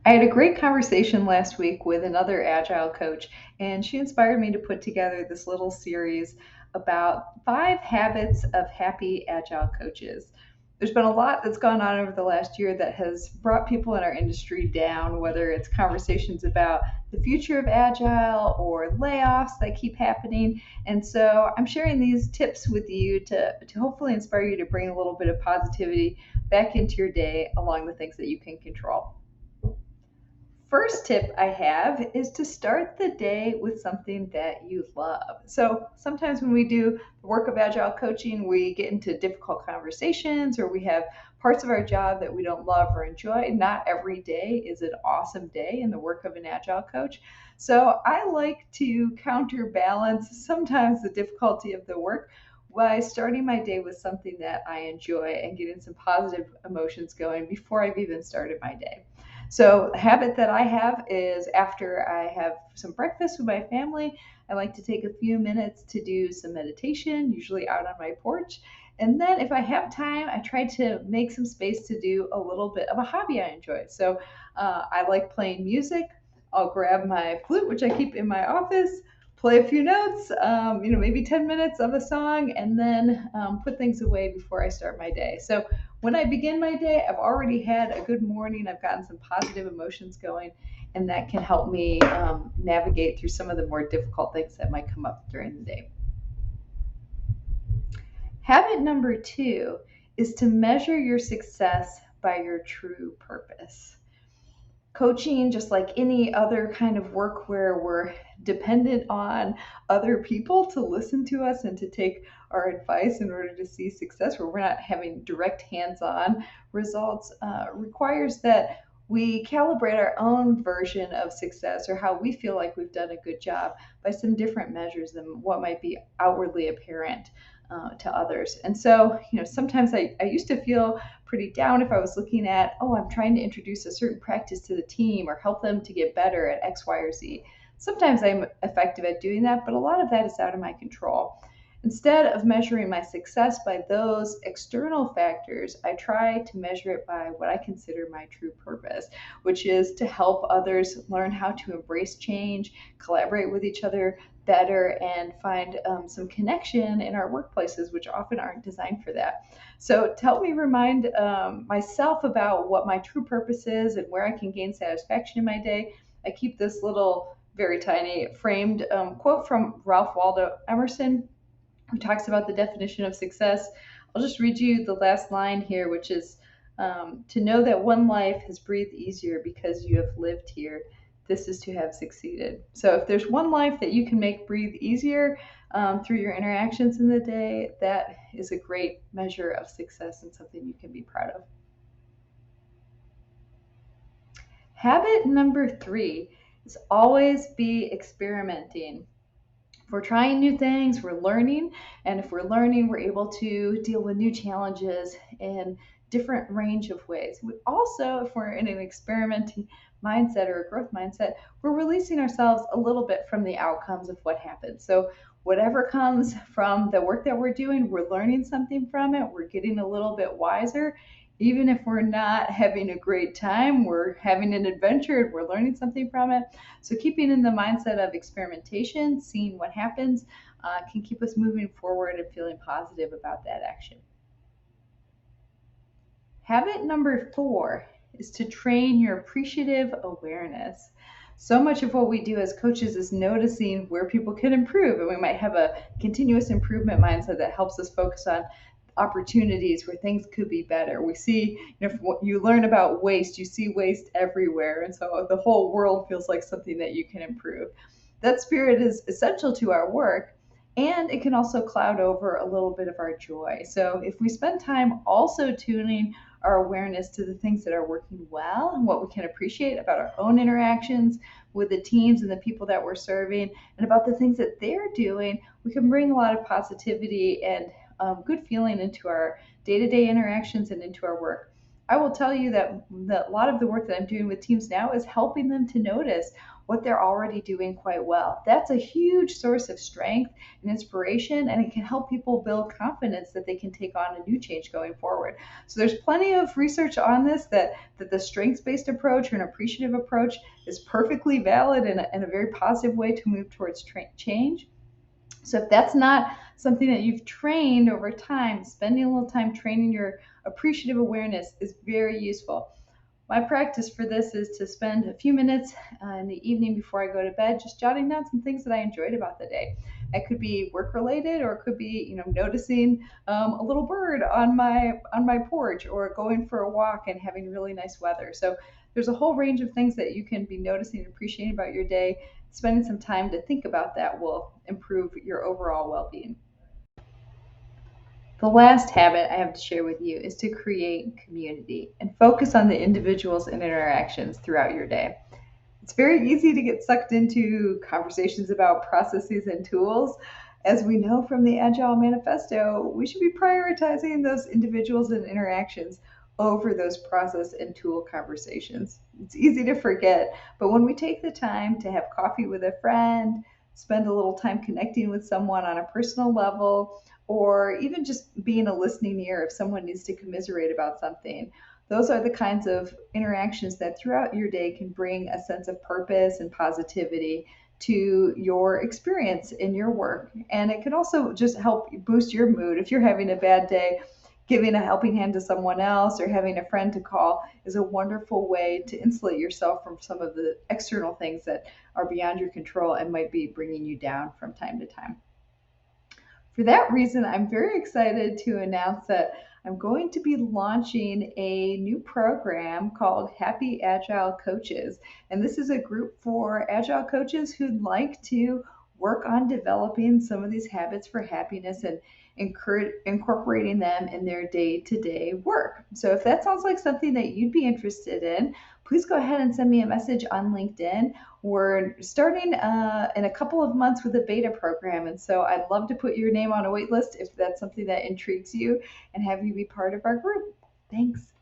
I had a great conversation last week with another Agile coach, and she inspired me to put together this little series about 5 habits of happy Agile coaches. There's been a lot that's gone on over the last year that has brought people in our industry down, whether it's conversations about the future of Agile or layoffs that keep happening. And so I'm sharing these tips with you to hopefully inspire you to bring a little bit of positivity back into your day along the things that you can control. First tip I have is to start the day with something that you love. So sometimes when we do the work of agile coaching, we get into difficult conversations or we have parts of our job that we don't love or enjoy. Not every day is an awesome day in the work of an agile coach. So I like to counterbalance sometimes the difficulty of the work by starting my day with something that I enjoy and getting some positive emotions going before I've even started my day. So, a habit that I have is after I have some breakfast with my family, I like to take a few minutes to do some meditation, usually out on my porch. And then, if I have time, I try to make some space to do a little bit of a hobby I enjoy. So, I like playing music. I'll grab my flute, which I keep in my office, play a few notes, maybe 10 minutes of a song, and then put things away before I start my day. So, when I begin my day, I've already had a good morning. I've gotten some positive emotions going, and that can help me navigate through some of the more difficult things that might come up during the day. Habit number 2 is to measure your success by your true purpose. Coaching, just like any other kind of work where we're dependent on other people to listen to us and to take our advice in order to see success, where we're not having direct hands on results, requires that we calibrate our own version of success or how we feel like we've done a good job by some different measures than what might be outwardly apparent to others. And so, sometimes I used to feel pretty down if I was looking at, oh, I'm trying to introduce a certain practice to the team or help them to get better at X, Y, or Z. Sometimes I'm effective at doing that, but a lot of that is out of my control. Instead of measuring my success by those external factors, I try to measure it by what I consider my true purpose, which is to help others learn how to embrace change, collaborate with each other better, and find some connection in our workplaces, which often aren't designed for that. So, to help me remind myself about what my true purpose is and where I can gain satisfaction in my day, I keep this little, very tiny, framed quote from Ralph Waldo Emerson, who talks about the definition of success. I'll just read you the last line here, which is to know that one life has breathed easier because you have lived here. This is to have succeeded. So, if there's one life that you can make breathe easier through your interactions in the day, that is a great measure of success and something you can be proud of. Habit number 3 is always be experimenting. If we're trying new things, we're learning. And if we're learning, we're able to deal with new challenges in different range of ways. We also, if we're in an experimenting mindset or a growth mindset, we're releasing ourselves a little bit from the outcomes of what happens. So whatever comes from the work that we're doing, we're learning something from it. We're getting a little bit wiser. Even if we're not having a great time, we're having an adventure and we're learning something from it. So, keeping in the mindset of experimentation, seeing what happens, can keep us moving forward and feeling positive about that action. Habit number 4 is to train your appreciative awareness. So much of what we do as coaches is noticing where people can improve, and we might have a continuous improvement mindset that helps us focus on opportunities where things could be better. We see, if you learn about waste, you see waste everywhere, and so the whole world feels like something that you can improve. That spirit is essential to our work, and it can also cloud over a little bit of our joy. So if we spend time also tuning our awareness to the things that are working well and what we can appreciate about our own interactions with the teams and the people that we're serving and about the things that they're doing, we can bring a lot of positivity and good feeling into our day-to-day interactions and into our work. I will tell you that a lot of the work that I'm doing with teams now is helping them to notice what they're already doing quite well. That's a huge source of strength and inspiration, and it can help people build confidence that they can take on a new change going forward. So there's plenty of research on this that the strengths-based approach or an appreciative approach is perfectly valid and a very positive way to move towards change. So if that's not something that you've trained over time, spending a little time training your appreciative awareness is very useful. My practice for this is to spend a few minutes in the evening before I go to bed just jotting down some things that I enjoyed about the day. It could be work related, or it could be noticing a little bird on my porch, or going for a walk and having really nice weather. So there's a whole range of things that you can be noticing and appreciating about your day. Spending some time to think about that will improve your overall well-being. The last habit I have to share with you is to create community and focus on the individuals and interactions throughout your day. It's very easy to get sucked into conversations about processes and tools. As we know from the Agile Manifesto, we should be prioritizing those individuals and interactions over those process and tool conversations. It's easy to forget, but when we take the time to have coffee with a friend, spend a little time connecting with someone on a personal level, or even just being a listening ear if someone needs to commiserate about something, those are the kinds of interactions that throughout your day can bring a sense of purpose and positivity to your experience in your work. And it can also just help boost your mood. If you're having a bad day, giving a helping hand to someone else or having a friend to call is a wonderful way to insulate yourself from some of the external things that are beyond your control and might be bringing you down from time to time. For that reason, I'm very excited to announce that I'm going to be launching a new program called Happy Agile Coaches. And this is a group for Agile coaches who'd like to work on developing some of these habits for happiness and incorporating them in their day-to-day work. So if that sounds like something that you'd be interested in, please go ahead and send me a message on LinkedIn. We're starting in a couple of months with a beta program, and so I'd love to put your name on a wait list if that's something that intrigues you and have you be part of our group. Thanks.